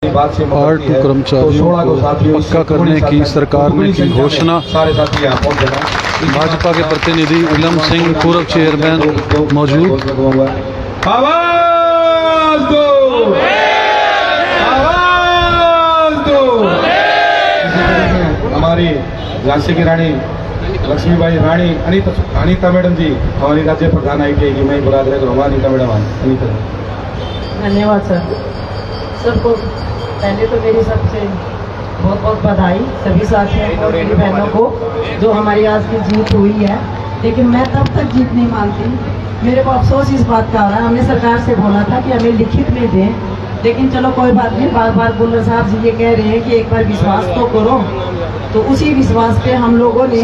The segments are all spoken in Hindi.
पार्ट कर्मचारियों को पक्का करने की सरकार ने की घोषणा। भाजपा के प्रतिनिधि इलम सिंह पूर्व चेयरमैन मौजूद। आवाज दो, आवाज दो। हमारी झांसी की रानी लक्ष्मीबाई रानी अनीता मैडम जी हमारी राज्य प्रधान ITI की मैं बुला रहे तो हमारी अनीता मैडम अनीता। धन्यवाद सर को पहले तो मेरी सबसे बहुत बहुत बधाई सभी साथियों और मेरी बहनों को जो हमारी आज की जीत हुई है। लेकिन मैं तब तक जीत नहीं मानती, मेरे को अफसोस इस बात का आ रहा है। हमने सरकार से बोला था कि हमें लिखित में दें, लेकिन चलो कोई बात नहीं। बार बार बुल्लर साहब जी ये कह रहे हैं कि एक बार विश्वास तो करो, तो उसी विश्वास पे हम लोगों ने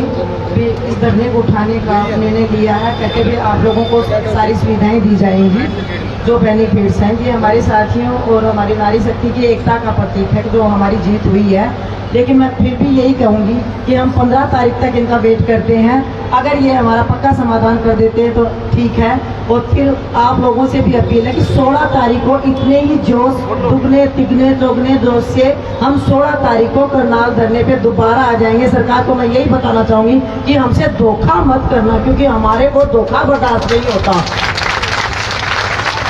भी इस धरने को उठाने का निर्णय लिया है। कहते भी आप लोगों को सारी सुविधाएं दी जाएंगी, जो बेनिफिट्स हैं। ये हमारे साथियों और हमारी नारी शक्ति की एकता का प्रतीक है जो हमारी जीत हुई है। लेकिन मैं फिर भी यही कहूँगी कि हम 15 तारीख तक इनका वेट करते हैं। अगर ये हमारा पक्का समाधान कर देते हैं तो ठीक है, और फिर आप लोगों से भी अपील है कि 16 तारीख को इतने ही जोश, दुगने तिगने चौगने जोश से हम 16 तारीख को करनाल धरने पे दोबारा आ जाएंगे। सरकार को मैं यही बताना चाहूँगी कि हमसे धोखा मत करना, क्योंकि हमारे को धोखा बर्दाश्त नहीं होता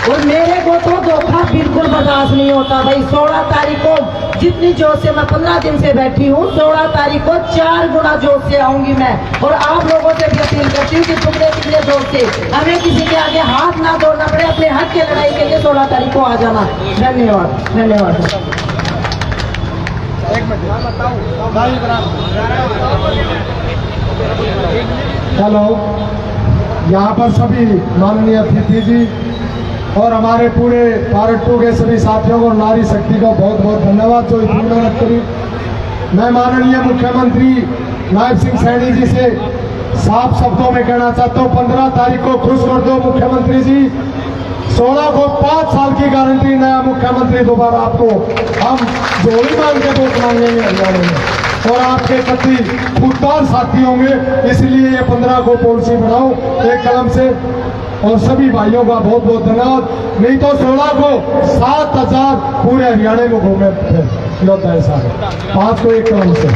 और मेरे को तो धोखा बिल्कुल बर्दाश्त नहीं होता भाई। 16 तारीख को जितनी जोश से मैं 15 दिन से बैठी हूँ, 16 तारीख को 4 गुना जोश से आऊंगी मैं। और आप लोगों से भी अपील करती हूँ कि टुकड़े टुकड़े जोश से हमें किसी के आगे हाथ ना दौड़ना पड़े, अपने हक की लड़ाई के लिए 16 तारीख को आ जाना। धन्यवाद, धन्यवाद। हेलो, यहाँ पर सभी माननीय अतिथि जी और हमारे पूरे पार्ट 2 के सभी साथियों को, नारी शक्ति को बहुत बहुत धन्यवाद जो इतनी मेहनत करी। मैं माननीय मुख्यमंत्री नायब सिंह सैनी जी से साफ शब्दों में कहना चाहता हूँ, 15 तारीख को खुश कर दो मुख्यमंत्री जी। 16 को 5 साल की गारंटी, नया मुख्यमंत्री दोबारा आपको हम जोड़ी मांग के वोट मांगेंगे हरियाणा में, और आपके प्रति खुददार साथी होंगे। इसलिए ये 15 को पॉलिसी बनाओ एक कलम से। और सभी भाइयों का बहुत बहुत धन्यवाद। नहीं तो 16 को 7000 पूरे हरियाणा में घूमे फिर ऐसा है। 5 को एक कलम से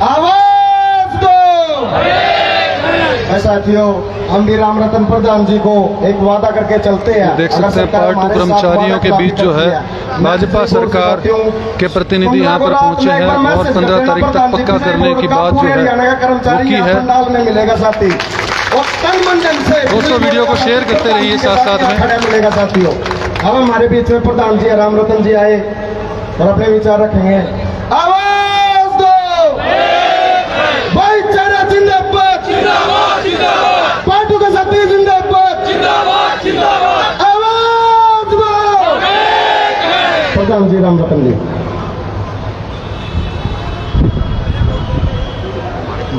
आवाज दो। साथियों, हम भी राम रतन प्रधान जी को एक वादा करके चलते हैं। देख सकते हैं पार्ट 2 कर्मचारियों के बीच जो है भाजपा सरकार के प्रतिनिधि यहाँ पर पहुंचे हैं और 15 तारीख तक पक्का करने की बात जो है वो की है। मिलेगा साथी, और तन मन धन से दोस्तों वीडियो को शेयर करते रहिए साथ साथ में। खड़ा मिलेगा साथियों। अब हमारे बीच में प्रधान जी राम रतन जी आए और अपने विचार रखेंगे। आवाज दो। भाईचारा जिंदाबाद, पार्टी का साथी जिंदाबाद, आवाज दो। प्रधान जी राम रतन जी,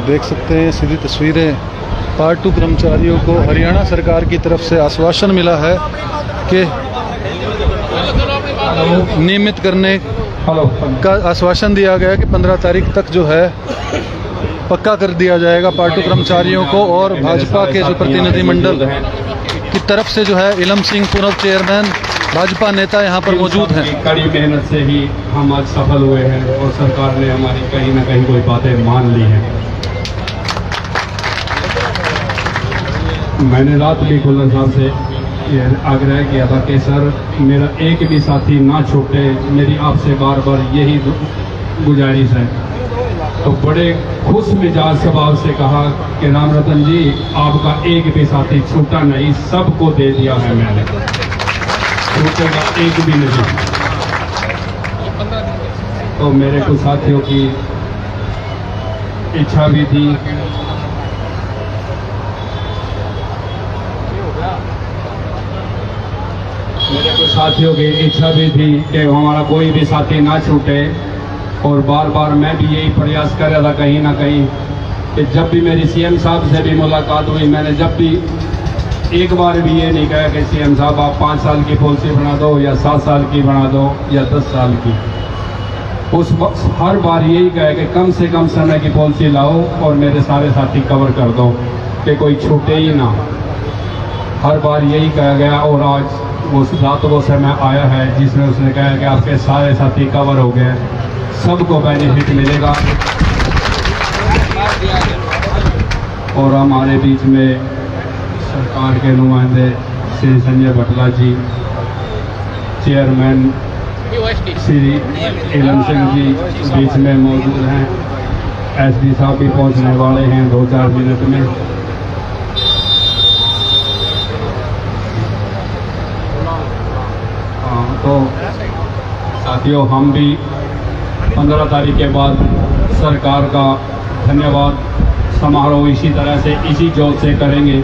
देख सकते हैं सीधी तस्वीरें। पार्ट 2 कर्मचारियों को हरियाणा सरकार की तरफ से आश्वासन मिला है कि नियमित करने का आश्वासन दिया गया कि 15 तारीख तक जो है पक्का कर दिया जाएगा पार्ट 2 कर्मचारियों को। और भाजपा के जो प्रतिनिधिमंडल की तरफ से जो है इलम सिंह पूर्व चेयरमैन भाजपा नेता यहाँ पर मौजूद हैं। कड़ी मेहनत से ही हम आज सफल हुए हैं और सरकार ने हमारी कहीं ना कहीं कोई बातें मान ली हैं। मैंने रात भी खुल्लर साहब से आग्रह किया था कि सर मेरा एक भी साथी ना छूटे, मेरी आपसे बार बार यही गुजारिश है। तो बड़े खुश मिजाज स्वभाव से कहा कि राम रतन जी आपका एक भी साथी छूटा नहीं, सबको दे दिया है मैंने, छूटेगा एक भी नहीं। तो मेरे कुछ साथियों की इच्छा भी थी, मेरे कुछ साथियों की इच्छा भी थी कि हमारा कोई भी साथी ना छूटे। और बार बार मैं भी यही प्रयास कर रहा था कहीं ना कहीं कि जब भी मेरी CM साहब से भी मुलाकात हुई, मैंने जब भी एक बार भी ये नहीं कहा कि CM साहब आप 5 साल की पॉलिसी बना दो या 7 साल की बना दो या 10 साल की। उस हर बार यही कहा कि कम से कम समय की पॉलिसी लाओ और मेरे सारे साथी कवर कर दो कि कोई छूटे ही ना। हर बार यही कहा गया और आज वो रात वो समय आया है जिसमें उसने कहा कि आपके सारे साथी कवर हो गए, सबको बेनिफिट मिलेगा। और हमारे बीच में सरकार के नुमाइंदे श्री संजय भटला जी, चेयरमैन श्री एलम सिंह जी बीच में मौजूद हैं। एसडी साहब भी पहुंचने वाले हैं 2-4 मिनट में। तो साथियों, हम भी 15 तारीख के बाद सरकार का धन्यवाद समारोह इसी तरह से, इसी जोश से करेंगे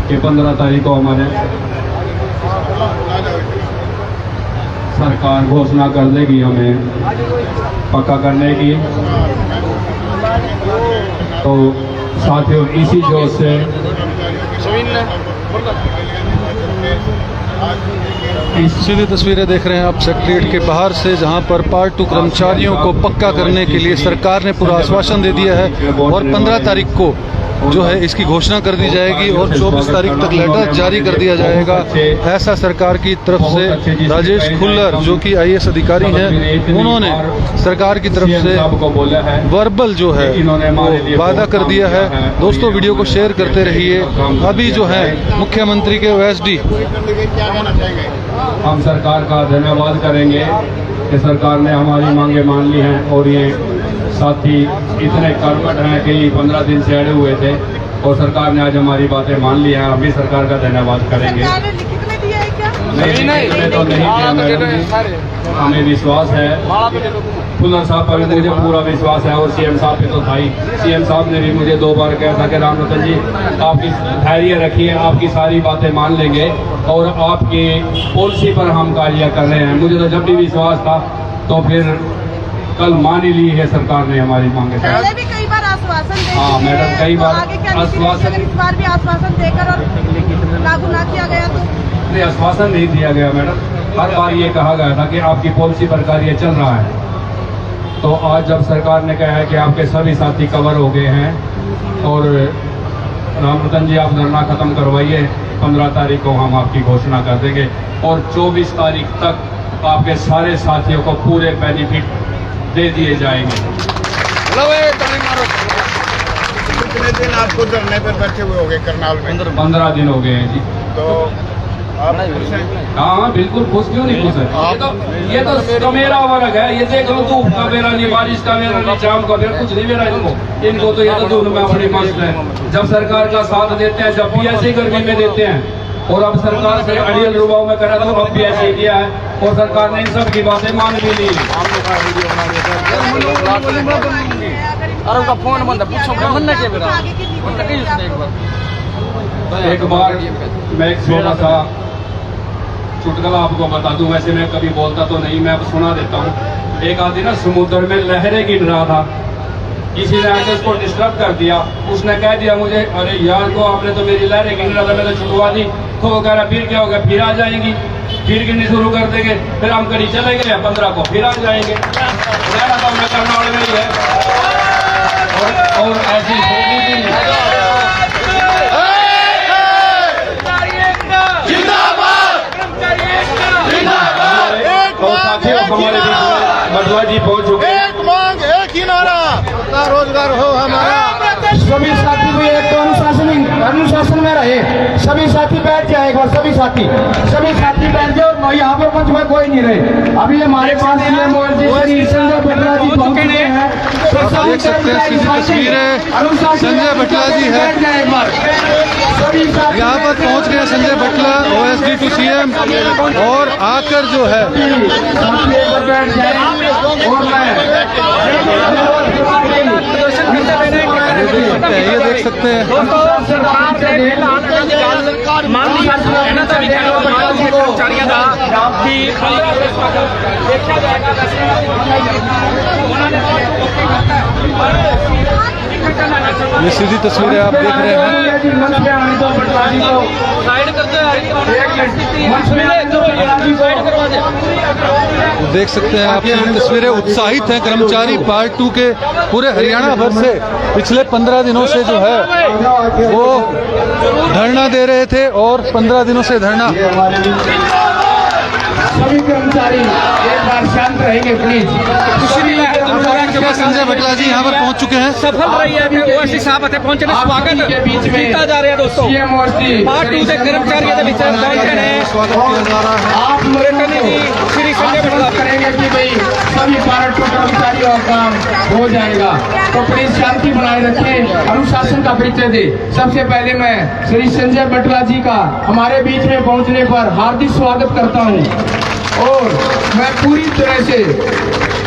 कि 15 तारीख को हमारे सरकार घोषणा कर देगी हमें पक्का करने की। तो साथियों, इसी जोश से सीधी तस्वीरें देख रहे हैं आप सेक्रेटरीट के बाहर से, जहां पर पार्ट 2 कर्मचारियों को पक्का करने के लिए सरकार ने पूरा आश्वासन दे दिया है और 15 तारीख को जो है इसकी घोषणा कर दी जाएगी और 24 तारीख तक लेटर जारी कर दिया जाएगा। ऐसा सरकार की तरफ से राजेश खुल्लर जो कि IAS अधिकारी हैं, उन्होंने सरकार की तरफ से वर्बल जो है वो वादा कर दिया है। दोस्तों, वीडियो को शेयर करते रहिए। अभी जो है मुख्यमंत्री के OSD हम सरकार का धन्यवाद करेंगे कि सरकार ने हमारी मांगे मान ली हैं और ये साथी इतने कर्मठ हैं कि 15 दिन से अड़े हुए थे और सरकार ने आज हमारी बातें मान ली हैं। हम भी सरकार का धन्यवाद करेंगे। नहीं, तो नहीं दिया मैडम जी, हमें विश्वास है खुल्लर साहब पर, मुझे पूरा विश्वास है और CM साहब पे तो था ही। CM साहब ने भी मुझे 2 बार कहा था कि राम रतन जी आपकी धैर्य रखिए, आपकी सारी बातें मान लेंगे और आपकी पॉलिसी पर हम कार्य कर रहे हैं। मुझे तो जब भी विश्वास था, तो फिर कल मान ही ली है सरकार ने हमारी मांगे। पहले भी कई बार आश्वासन दे हाँ मैडम, कई बार आश्वासन, इस बार भी आश्वासन देकर और लागू ना किया गया तो नहीं, आश्वासन नहीं दिया गया मैडम। हर बार ये कहा गया था कि आपकी पॉलिसी पर कार्य चल रहा है। तो आज जब सरकार ने कहा है कि आपके सभी साथी कवर हो गए हैं और राम रतन जी आप धरना खत्म करवाइए, 15 तारीख को हम आपकी घोषणा कर देंगे और 24 तारीख तक आपके सारे साथियों को पूरे बेनिफिट दे दिए जाएंगे। कितने दिन आपको धरने पर बैठे हुए हो गए करनाल में? 15 दिन हो गए हैं जी। तो आप खुश हैं? हाँ बिल्कुल खुश, क्यों नहीं खुश है। ये तो मेरा वर्ग है, ये देख लो, धूप का मेरा नहीं, बारिश का मेरा नहीं, शाम का मेरा कुछ नहीं मेरा इनको तो ये तो धूप में अपनी मस्त है। जब सरकार का साथ देते हैं, जब भी ऐसी गर्मी में देते हैं, और अब सरकार से अड़ियल रुबाव में करा तो अब भी ऐसे किया है और सरकार ने इन सब की बातें मान भी ली। और उनका फोन बंद है, पूछो एक बार मैं एक छोटा सा चुटकुला आपको बता दूं, वैसे मैं कभी बोलता तो नहीं, मैं अब सुना देता हूँ। एक आदमी ना समुद्र में लहरें गिन रहा था, किसी ने आके उसको डिस्टर्ब कर दिया। उसने कह दिया मुझे, अरे यार को आपने तो मेरी लहरें गिन रहा था, मैं तो छुटवा दी। तो वो कह रहा फिर क्या होगा, फिर आ जाएंगी, फिर गिननी शुरू कर देंगे, फिर हम कहीं चले गए 15 को फिर आ जाएंगे। कहना था मैं करनाल में ही है और ऐसी होगी भी नहीं। तो साथियों, हमारे बीच में भटला जी पहुंच चुके हैं। एक मांग एक ही नारा, रोजगार हो हमारा। सभी साथी भी एक तो अनुशासन में रहे। सभी साथी बैठ जाए एक बार, सभी साथी बैठ जाओ। यहाँ पर मंच में कोई नहीं रहे। अभी हमारे पास संजय भटला जी पहुंच चुके हैं। देख सकते हैं सीधी तस्वीरें, संजय भटला जी है यहाँ पर पहुंच गए। Sanjay Bhatla OSD to CM और आकर जो है ये देख सकते हैं ये सीधी तस्वीरें आप देख रहे हैं। देख सकते हैं आप ये तस्वीरें। उत्साहित हैं कर्मचारी पार्ट 2 के पूरे हरियाणा भर से पिछले 15 दिनों से जो है वो धरना दे रहे थे और 15 दिनों से धरना सभी कर्मचारी एक बार शांत रहेंगे प्लीज। संजय भटला जी यहाँ पर पहुँच चुके हैं। सफल रही है ओएसडी साहब इतने पहुंचे स्वागत के बीच में किया जा रहा है दोस्तों। सीएम पार्ट 2 के कर्मचारी पहुंचे हैं। आप श्री संजय भटला करेंगे कि भाई सभी पार्ट 2 कर्मचारियों का काम हो जाएगा, तो प्लीज शांति बनाए रखें, अनुशासन का परिचय दे। सबसे पहले मैं श्री संजय भटला जी का हमारे बीच में पहुंचने पर हार्दिक स्वागत करता हूं और मैं पूरी तरह से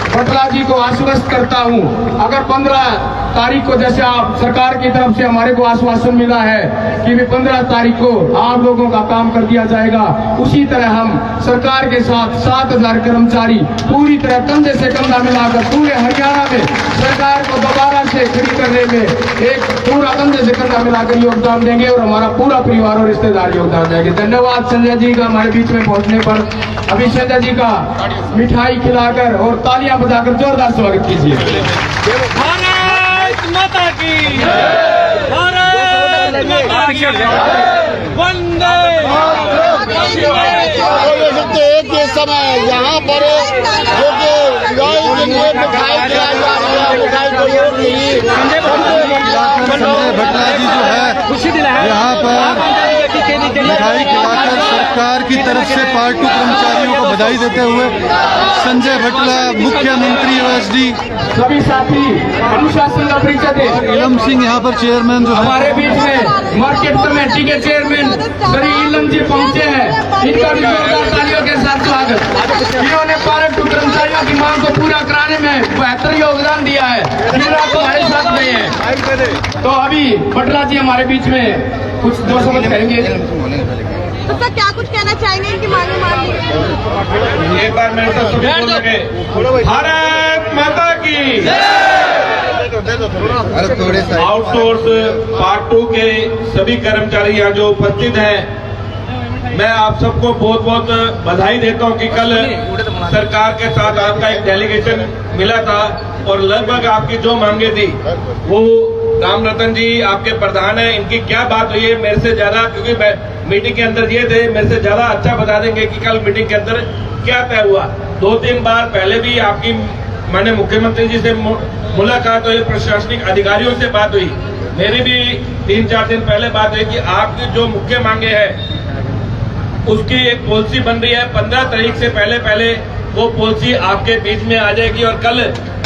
भटला जी को आश्वस्त करता हूं, अगर 15 तारीख को जैसे आप सरकार की तरफ से हमारे को आश्वासन मिला है कि 15 तारीख को आप लोगों का काम कर दिया जाएगा, उसी तरह हम सरकार के साथ 7000 कर्मचारी पूरी तरह कंधे से कंधा मिलाकर पूरे हरियाणा में सरकार को दोबारा से खड़ी करने में एक पूरा कंधे से कंधा मिलाकर योगदान देंगे और हमारा पूरा परिवार और रिश्तेदार योगदान देंगे। धन्यवाद संजय जी का हमारे बीच में पहुंचने पर। अभी संजय जी का मिठाई खिलाकर और तालियां बजाकर जोरदार स्वागत कीजिए। भारत माता की भारत माता की वंदे एक ये समय यहाँ पर जो कि मिठाई खिलाई जा रही है, मिठाई संजय भटला जी जो है यहाँ पर मिठाई खिलाकर सरकार की तरफ से पार्ट 2 कर्मचारियों को बधाई देते हुए संजय भटला मुख्यमंत्री ओएसडी सभी साथी अनुशासन का परिचय दे। इलम सिंह यहाँ पर चेयरमैन जो हमारे बीच में मार्केट कमेटी के चेयरमैन श्री इलम जी पहुंचे हैं, इनका भी जोरदार तालियों के साथ स्वागत। इन्होंने पार्ट 2 कर्मचारियों की मांग को पूरा कराने में बेहतर योगदान दिया है, दिन रात हमारे साथ रहे हैं। तो अभी भटला जी हमारे बीच में कुछ 2 शब्द कहेंगे। तो सर क्या कुछ कहना चाहेंगे इनकी मांग मान ली? एक बार मेरे साथ सभी बोल लगे भारत माता की। आउटसोर्स पार्ट 2 के सभी कर्मचारी यहाँ जो उपस्थित हैं, मैं आप सबको बहुत बहुत बधाई देता हूँ कि कल सरकार के साथ आपका एक डेलीगेशन मिला था और लगभग आपकी जो मांगे थी वो राम रतन जी आपके प्रधान हैं, इनकी क्या बात हुई है मेरे से ज्यादा, क्योंकि मीटिंग के अंदर ये थे, मेरे से ज्यादा अच्छा बता देंगे कि कल मीटिंग के अंदर क्या तय हुआ। 2-3 बार पहले भी आपकी मैंने मुख्यमंत्री जी से मुलाकात हुई, प्रशासनिक अधिकारियों से बात हुई, मेरी भी 3-4 दिन पहले बात हुई कि आपकी जो मुख्य मांगे है उसकी एक पॉलिसी बन रही है। 15 तारीख से पहले वो पॉलिसी आपके बीच में आ जाएगी और कल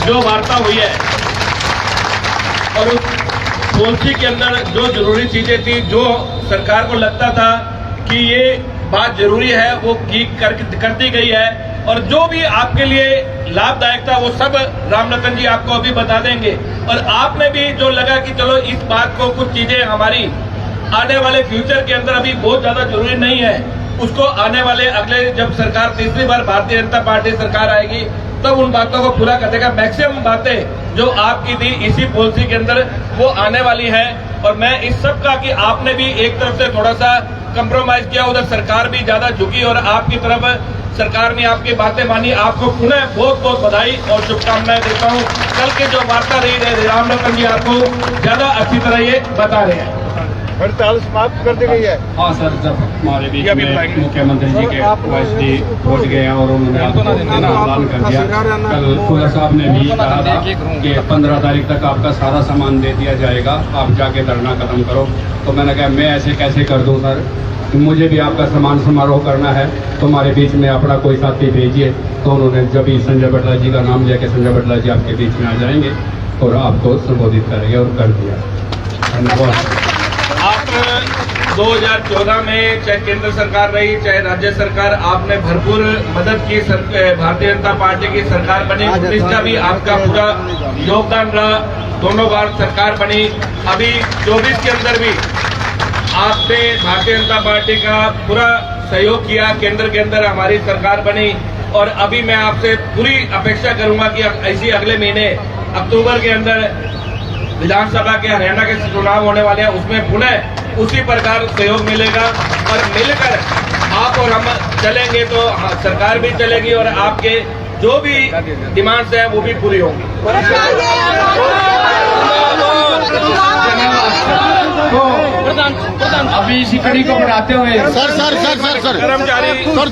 जो वार्ता हुई है और उस पॉलिसी के अंदर जो जरूरी चीजें थी, जो सरकार को लगता था कि ये बात जरूरी है, वो की कर दी गई है और जो भी आपके लिए लाभदायक था वो सब राम रतन जी आपको अभी बता देंगे। और आपने भी जो लगा कि चलो इस बात को कुछ चीजें हमारी आने वाले फ्यूचर के अंदर अभी बहुत ज्यादा जरूरी नहीं है, उसको आने वाले अगले जब सरकार तीसरी बार भारतीय जनता पार्टी सरकार आएगी तब उन बातों को पूरा कर देगा। मैक्सिमम बातें जो आपकी थी इसी पॉलिसी के अंदर वो आने वाली है और मैं इस सब का कि आपने भी एक तरफ से थोड़ा सा कंप्रोमाइज किया, उधर सरकार भी ज्यादा झुकी और आपकी तरफ सरकार ने आपकी बातें मानी। आपको पुनः बहुत बहुत बधाई और शुभकामनाएं देता हूँ। कल की जो वार्ता रही है राम रतन जी आपको ज्यादा अच्छी तरह ये बता रहे हैं। हड़ताल समाप्त कर दी गई है। हाँ सर, जब हमारे बीच में मुख्यमंत्री जी के ओएसडी पहुंच गए और उन्होंने ऐलान कर दिया, कल खुदा साहब ने भी कहा था कि 15 तारीख तक आपका सारा सामान दे दिया जाएगा, आप जाके धरना खत्म करो। तो मैंने कहा मैं ऐसे कैसे कर दूं सर, मुझे भी आपका सम्मान समारोह करना है, तो हमारे बीच में अपना कोई साथी भेजिए। तो उन्होंने जब ही संजय भटला जी का नाम लिया कि संजय भटला जी आपके बीच में आ जाएंगे और आपको संबोधित करेंगे और कर दिया। धन्यवाद। आप 2014 में चाहे केंद्र सरकार रही चाहे राज्य सरकार, आपने भरपूर मदद की। भारतीय जनता पार्टी की सरकार बनी, 19 का भी आपका पूरा योगदान रहा, दोनों बार सरकार बनी। अभी 24 के अंदर भी आपने भारतीय जनता पार्टी का पूरा सहयोग किया, केंद्र के अंदर हमारी सरकार बनी। और अभी मैं आपसे पूरी अपेक्षा करूंगा कि ऐसी अगले महीने अक्टूबर के अंदर विधानसभा के हरियाणा के चुनाव होने वाले हैं, उसमें पुनः उसी प्रकार सहयोग मिलेगा और मिलकर आप और हम चलेंगे तो सरकार भी चलेगी और आपके जो भी डिमांड्स हैं वो भी पूरी होंगी। अभी इसी कड़ी को बढ़ाते हुए सर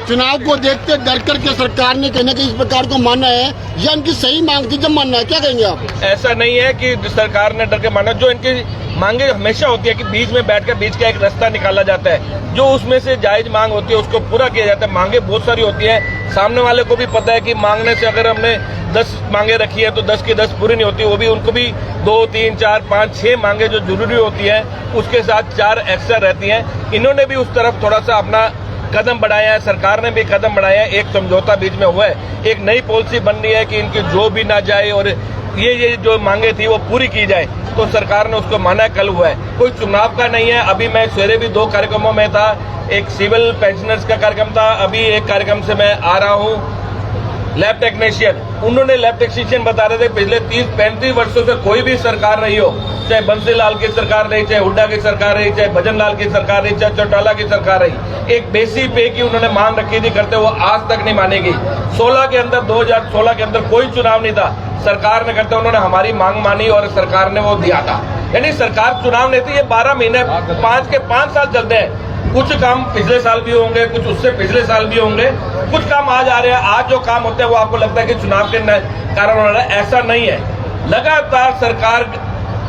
चुनाव को देखते डर करके सरकार ने कहने के इस प्रकार को माना है या इनकी सही मांग थी जब मानना है, क्या कहेंगे आप? ऐसा नहीं है कि सरकार ने डर के माना, जो इनकी मांगे हमेशा होती है कि बीच में बैठकर बीच का एक रास्ता निकाला जाता है, जो उसमें से जायज मांग होती है उसको पूरा किया जाता है। मांगे बहुत सारी होती है, सामने वाले को भी पता है कि मांगने से अगर हमने 10 मांगे रखी है तो 10 की 10 पूरी नहीं होती, वो भी उनको भी 2, 3, 4, 5, 6 मांगे जो जरूरी होती है उसके साथ 4 एक्स्ट्रा रहती हैं। इन्होंने भी उस तरफ थोड़ा सा अपना कदम बढ़ाया है, सरकार ने भी कदम बढ़ाया है, एक समझौता बीच में हुआ है, एक नई पॉलिसी बन रही है कि इनकी जो भी ना जाए और ये जो मांगे थी वो पूरी की जाए, तो सरकार ने उसको माना, कल हुआ है। कोई चुनाव का नहीं है। अभी मैं सवेरे भी 2 कार्यक्रमों में था, एक सिविल पेंशनर्स का कार्यक्रम था, अभी एक कार्यक्रम से मैं आ रहा हूँ लैब टेक्नीशियन। उन्होंने लैब टेक्नीशियन बता रहे थे पिछले 30-35 वर्षों से कोई भी सरकार रही हो, चाहे बंसीलाल की सरकार रही, चाहे हुड्डा की सरकार रही, चाहे भजनलाल की सरकार रही, चाहे चौटाला की सरकार रही, एक बेसिक पे की उन्होंने मांग रखी थी करते, वो आज तक नहीं मानेगी। 16 के अंदर 2016 के अंदर कोई चुनाव नहीं था, सरकार ने करते उन्होंने हमारी मांग मानी और सरकार ने वो दिया था। यानी सरकार चुनाव नहीं थी, ये 12 महीने 5 के 5 साल चलते हैं। कुछ काम पिछले साल भी होंगे, कुछ उससे पिछले साल भी होंगे, कुछ काम आज आ रहे हैं। आज जो काम होते हैं वो आपको लगता है कि चुनाव के कारण हो रहा है, ऐसा नहीं है। लगातार सरकार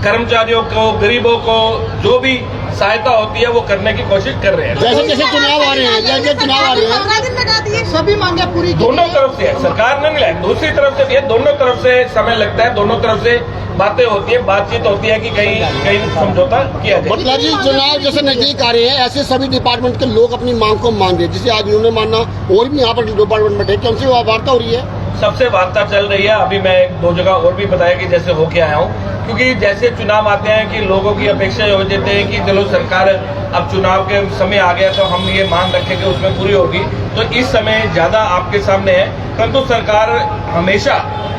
कर्मचारियों को, गरीबों को जो भी सहायता होती है वो करने की कोशिश कर रहे हैं। जैसे जैसे चुनाव आ रहे हैं, जैसे चुनाव आ रहे हैं, सभी मांगे पूरी दोनों तरफ से है, सरकार ने नहीं लाई, दूसरी तरफ से भी है, दोनों तरफ से समय लगता है, दोनों तरफ से बातें होती है, बातचीत होती है कि कहीं समझौता किया जाए। मतलब जी चुनाव जैसे नजदीक आ रहे हैं ऐसे सभी डिपार्टमेंट के लोग अपनी मांग को मान रहे हैं, जिसे आज इन्होंने मानना और भी यहाँ पर डिपार्टमेंट बैठे, क्या उनसे वार्ता हो रही है? सबसे वार्ता चल रही है। अभी मैं 1-2 जगह और भी बताया कि जैसे होके आया हूँ, क्योंकि जैसे चुनाव आते हैं कि लोगों की अपेक्षा हो जाती है कि चलो सरकार अब चुनाव के समय आ गया तो हम ये मांग रखेंगे उसमें पूरी होगी, तो इस समय ज्यादा आपके सामने है। परंतु सरकार हमेशा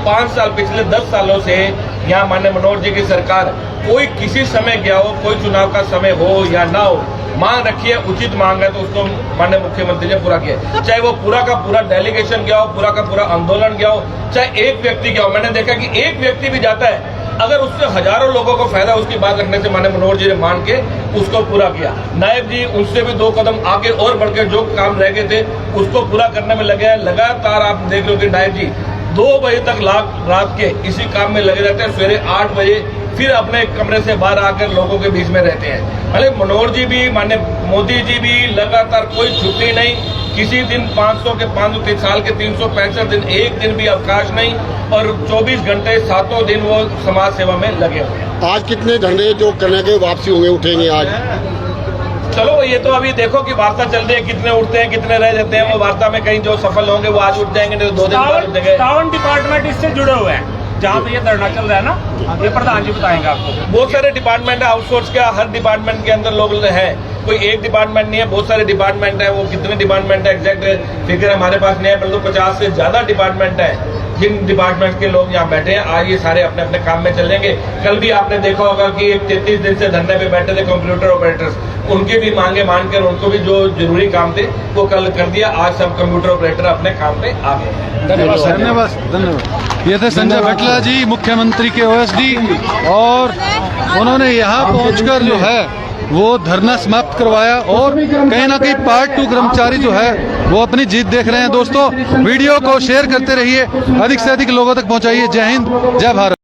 5 साल पिछले 10 सालों से यहाँ माननीय मनोहर जी की सरकार कोई किसी समय गया हो, कोई चुनाव का समय हो या ना हो, मांग रखी है, उचित मांग है तो उसको माननीय मुख्यमंत्री ने पूरा किया। चाहे वो पूरा का पूरा डेलीगेशन गया हो, पूरा का पूरा आंदोलन गया हो, चाहे एक व्यक्ति गया हो। मैंने देखा कि एक व्यक्ति भी जाता है, अगर उससे हजारों लोगों को फायदा उसकी बात रखने से माननीय मनोहर जी ने मान के उसको पूरा किया। नायब जी उनसे भी 2 कदम आगे और बढ़ के जो काम रह गए थे उसको पूरा करने में लगे हैं। लगातार आप देख रहे हो कि नायब जी 2 बजे तक रात के इसी काम में लगे रहते हैं, सवेरे 8 बजे फिर अपने कमरे से बाहर आकर लोगों के बीच में रहते हैं। अरे मनोहर जी भी, माननीय मोदी जी भी लगातार कोई छुट्टी नहीं, किसी दिन 500 साल के 365 दिन एक दिन भी अवकाश नहीं, और 24 घंटे 7 दिन वो समाज सेवा में लगे हुए हैं। आज कितने धरने जो करने के वापसी होंगे, उठेंगे आज? चलो ये तो अभी देखो कि वार्ता चल रही है, कितने उठते हैं कितने रह जाते हैं। वो वार्ता में कहीं जो सफल होंगे वो आज उठ जाएंगे, नहीं तो 2 दिन बाद उठेंगे। 57 डिपार्टमेंट इससे जुड़े हुए हैं जहाँ पे ये धरना चल रहा है ना, ये प्रधान जी बताएंगे आपको। बहुत सारे डिपार्टमेंट है, आउटसोर्स का, हर डिपार्टमेंट के अंदर लोग हैं, कोई एक डिपार्टमेंट नहीं है, बहुत सारे डिपार्टमेंट है। वो कितने डिपार्टमेंट है एग्जैक्ट फिगर हमारे पास नहीं है, परंतु 50 से ज्यादा डिपार्टमेंट है जिन डिपार्टमेंट के लोग यहाँ बैठे हैं। आज ये सारे अपने अपने काम में चल जाएंगे। कल भी आपने देखा होगा कि 33 दिन से धरने पे बैठे थे कंप्यूटर ऑपरेटर्स, उनके भी मांगे मानकर उनको भी जो जरूरी काम थे वो कल कर दिया। आज सब कंप्यूटर ऑपरेटर अपने काम पे आ गए। धन्यवाद। ये थे संजय बटला जी, मुख्यमंत्री के ओएसडी, और उन्होंने यहाँ पहुंचकर जो है वो धरना समाप्त करवाया, और कहीं ना कहीं पार्ट 2 कर्मचारी जो है वो अपनी जीत देख रहे हैं। दोस्तों वीडियो को शेयर करते रहिए, अधिक से अधिक लोगों तक पहुंचाइए। जय हिंद, जय भारत।